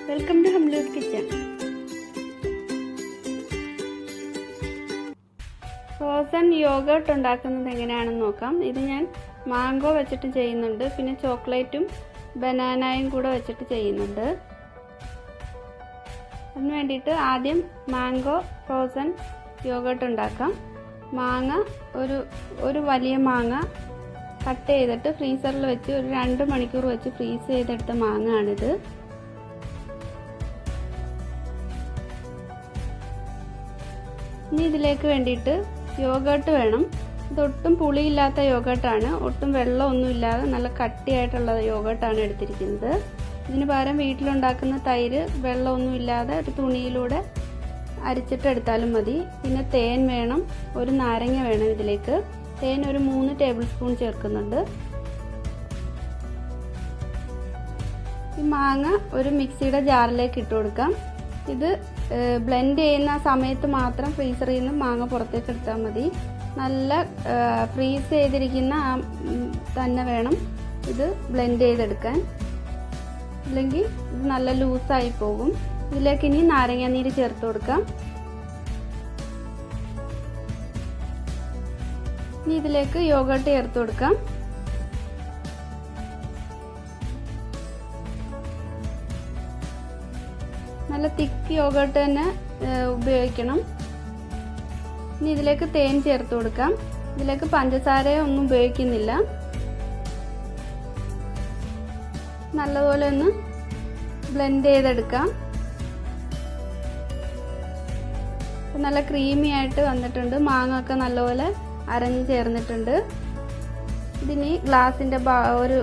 Welcome to ഹംലൂസ് kitchen. Frozen yogurt ഉണ്ടാക്കുന്നത് എങ്ങനെയാണെന്ന് നോക്കാം. ഇത് ഞാൻ മാംഗോ വെച്ചിട്ട് ചെയ്യുന്നുണ്ട്, പിന്നെ ചോക്ലേറ്റും ബനാനയും കൂടെ വെച്ചിട്ട് ചെയ്യുന്നുണ്ട്. അതിന് വേണ്ടിയിട്ട് ആദ്യം മാംഗോ ഫ്രോസൺ യോഗർട്ട് ഉണ്ടാക്കാം. മാങ്ങ ഒരു വലിയ മാങ്ങ കട്ട് ചെയ്തിട്ട് ഫ്രീസറിൽ വെച്ച് ഒരു 2 മണിക്കൂർ വെച്ച് ഫ്രീസ് ചെയ്തെടുത്ത മാങ്ങയാണിത്. ഇനി ഇതിലേക്ക് വേണ്ടിയിട്ട് യോഗർട്ട് വേണം. ഇതൊട്ടും പുളിയില്ലാത്ത യോഗർട്ടാണ്, ഒട്ടും വെള്ളമൊന്നും ഇല്ലാതെ നല്ല കട്ടിയായിട്ടുള്ള യോഗർട്ടാണ് എടുത്തിരിക്കുന്നത്. ഇതിന് പകരം വീട്ടിലുണ്ടാക്കുന്ന തൈര് വെള്ളമൊന്നും ഇല്ലാതെ ഒരു തുണിയിലൂടെ അരിച്ചിട്ട് എടുത്താലും മതി. പിന്നെ തേൻ വേണം, ഒരു നാരങ്ങ വേണം. ഇതിലേക്ക് തേൻ ഒരു 3 ടേബിൾ സ്പൂൺ ചേർക്കുന്നുണ്ട്. ഈ മാങ്ങ ഒരു മിക്സിയുടെ ജാറിലേക്ക് ഇട്ട് കൊടുക്കാം. ഇത് ബ്ലെൻഡ് ചെയ്യുന്ന സമയത്ത് മാത്രം ഫ്രീസറിൽ നിന്ന് മാങ്ങ പുറത്തേക്ക് എടുത്താൽ മതി. നല്ല ഫ്രീസ് ചെയ്തിരിക്കുന്ന തന്നെ വേണം ഇത് ബ്ലെൻഡ് ചെയ്തെടുക്കാൻ, അല്ലെങ്കിൽ ഇത് നല്ല ലൂസായി പോകും. ഇതിലേക്ക് ഇനി നാരങ്ങ നീര് ചേർത്ത് കൊടുക്കാം. ഇനി ഇതിലേക്ക് യോഗർട്ട് ചേർത്ത് കൊടുക്കാം. നല്ല തിക്ക് യോഗർട്ട് തന്നെ ഉപയോഗിക്കണം. ഇനി ഇതിലേക്ക് തേൻ ചേർത്ത് കൊടുക്കാം. ഇതിലേക്ക് പഞ്ചസാര ഒന്നും ഉപയോഗിക്കുന്നില്ല. നല്ലപോലെ ഒന്ന് ബ്ലെൻഡ് ചെയ്തെടുക്കാം. നല്ല ക്രീമി ആയിട്ട് വന്നിട്ടുണ്ട്. മാങ്ങ ഒക്കെ നല്ലപോലെ അരഞ്ഞു ചേർന്നിട്ടുണ്ട്. ഇതിനി ഒരു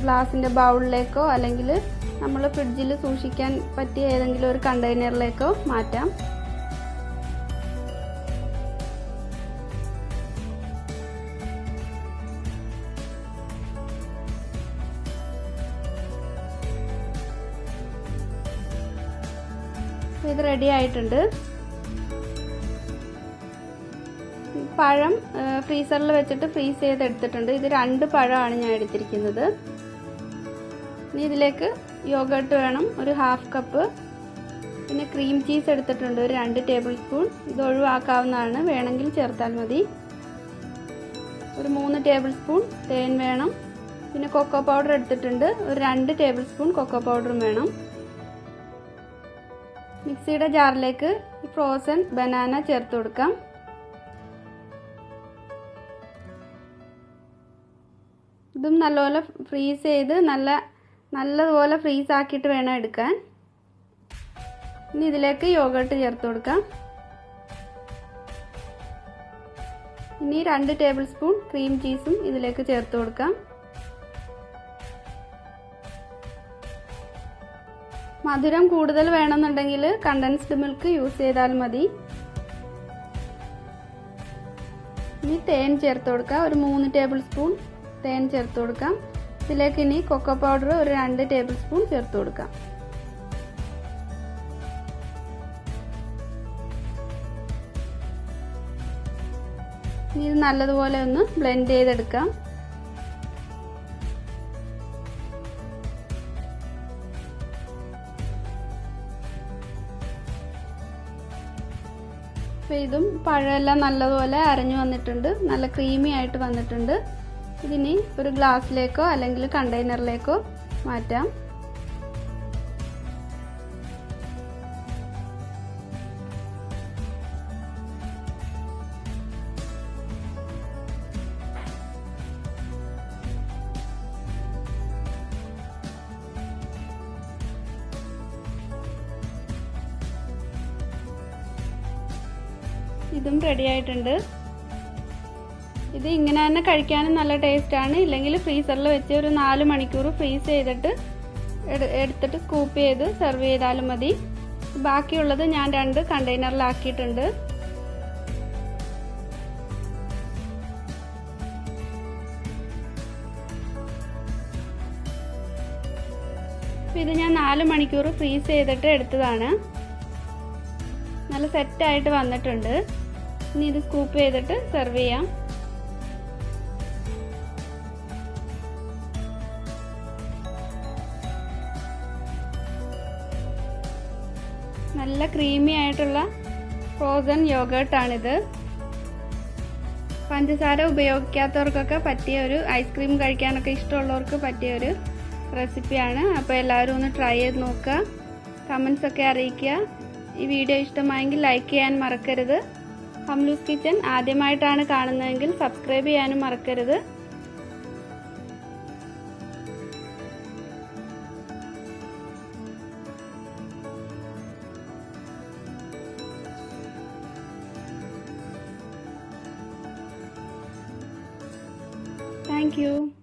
ഗ്ലാസിൻ്റെ ബൗളിലേക്കോ അല്ലെങ്കിൽ നമ്മൾ ഫ്രിഡ്ജിൽ സൂക്ഷിക്കാൻ പറ്റിയ ഏതെങ്കിലും ഒരു കണ്ടെയ്നറിലേക്കോ മാറ്റാം. ഇത് റെഡി ആയിട്ടുണ്ട്. പഴം ഫ്രീസറിൽ വെച്ചിട്ട് ഫ്രീസ് ചെയ്തെടുത്തിട്ടുണ്ട്. ഇത് 2 പഴമാണ് ഞാൻ എടുത്തിരിക്കുന്നത്. ഇനി ഇതിലേക്ക് യോഗർട്ട് വേണം, ഒരു 1/2 കപ്പ്. പിന്നെ ക്രീം ചീസ് എടുത്തിട്ടുണ്ട്, ഒരു 2 ടേബിൾ സ്പൂൺ. ഇത് ഒഴിവാക്കാവുന്നതാണ്, വേണമെങ്കിൽ ചേർത്താൽ മതി. ഒരു 3 ടേബിൾ സ്പൂൺ തേൻ വേണം. പിന്നെ കൊക്കോ പൗഡർ എടുത്തിട്ടുണ്ട്, ഒരു 2 ടേബിൾ സ്പൂൺ കൊക്കോ പൗഡറും വേണം. മിക്സിയുടെ ജാറിലേക്ക് ഈ ഫ്രോസൺ ബനാന ചേർത്ത് കൊടുക്കാം. ഇതും നല്ലപോലെ ഫ്രീസ് ചെയ്ത് നല്ലതുപോലെ ഫ്രീസ് ആക്കിയിട്ട് വേണം എടുക്കാൻ. ഇനി ഇതിലേക്ക് യോഗർട്ട് ചേർത്ത് കൊടുക്കാം. ഇനി 2 ടേബിൾ സ്പൂൺ ക്രീം ചീസും ഇതിലേക്ക് ചേർത്ത് കൊടുക്കാം. മധുരം കൂടുതൽ വേണമെന്നുണ്ടെങ്കിൽ കണ്ടൻസ്ഡ് മിൽക്ക് യൂസ് ചെയ്താൽ മതി. ഇനി തേൻ ചേർത്ത് കൊടുക്കാം. ഒരു 3 ടേബിൾ സ്പൂൺ തേൻ ചേർത്ത് കൊടുക്കാം. ഇതിലേക്ക് ഇനി കൊക്കോ പൗഡർ ഒരു 2 ടേബിൾ സ്പൂൺ ചേർത്ത് കൊടുക്കാം. ഇനി ഇത് നല്ലതുപോലെ ഒന്ന് ബ്ലെൻഡ് ചെയ്തെടുക്കാം. അപ്പോൾ ഇതും പഴമെല്ലാം നല്ലതുപോലെ അരഞ്ഞു വന്നിട്ടുണ്ട്, നല്ല ക്രീമി ആയിട്ട് വന്നിട്ടുണ്ട്. ഇതിനി ഒരു ഗ്ലാസ്സിലേക്കോ അല്ലെങ്കിൽ കണ്ടെയ്നറിലേക്കോ മാറ്റാം. ഇതും റെഡി ആയിട്ടുണ്ട്. ഇത് ഇങ്ങനെ തന്നെ കഴിക്കാനും നല്ല ടേസ്റ്റാണ്. ഇല്ലെങ്കിൽ ഫ്രീസറിൽ വെച്ച് ഒരു 4 മണിക്കൂർ ഫ്രീസ് ചെയ്തിട്ട് എടുത്തിട്ട് സ്കൂപ്പ് ചെയ്ത് സെർവ് ചെയ്താലും മതി. ബാക്കിയുള്ളത് ഞാൻ 2 കണ്ടെയ്നറിലാക്കിയിട്ടുണ്ട്. ഇത് ഞാൻ 4 മണിക്കൂർ ഫ്രീസ് ചെയ്തിട്ട് എടുത്തതാണ്. നല്ല സെറ്റായിട്ട് വന്നിട്ടുണ്ട്. ഇനി ഇത് സ്കൂപ്പ് ചെയ്തിട്ട് സെർവ് ചെയ്യാം. നല്ല ക്രീമി ആയിട്ടുള്ള ഫ്രോസൺ യോഗേർട്ടാണിത്. പഞ്ചസാര ഉപയോഗിക്കാത്തവർക്കൊക്കെ പറ്റിയ ഒരു ഐസ്ക്രീം കഴിക്കാനൊക്കെ ഇഷ്ടമുള്ളവർക്ക് പറ്റിയ ഒരു റെസിപ്പിയാണ്. അപ്പോൾ എല്ലാവരും ഒന്ന് ട്രൈ ചെയ്ത് നോക്കുക, കമൻസ് ഒക്കെ അറിയിക്കുക. ഈ വീഡിയോ ഇഷ്ടമായെങ്കിൽ ലൈക്ക് ചെയ്യാൻ മറക്കരുത്. ഹംലൂസ് കിച്ചൻ ആദ്യമായിട്ടാണ് കാണുന്നതെങ്കിൽ സബ്സ്ക്രൈബ് ചെയ്യാനും മറക്കരുത്. Thank you.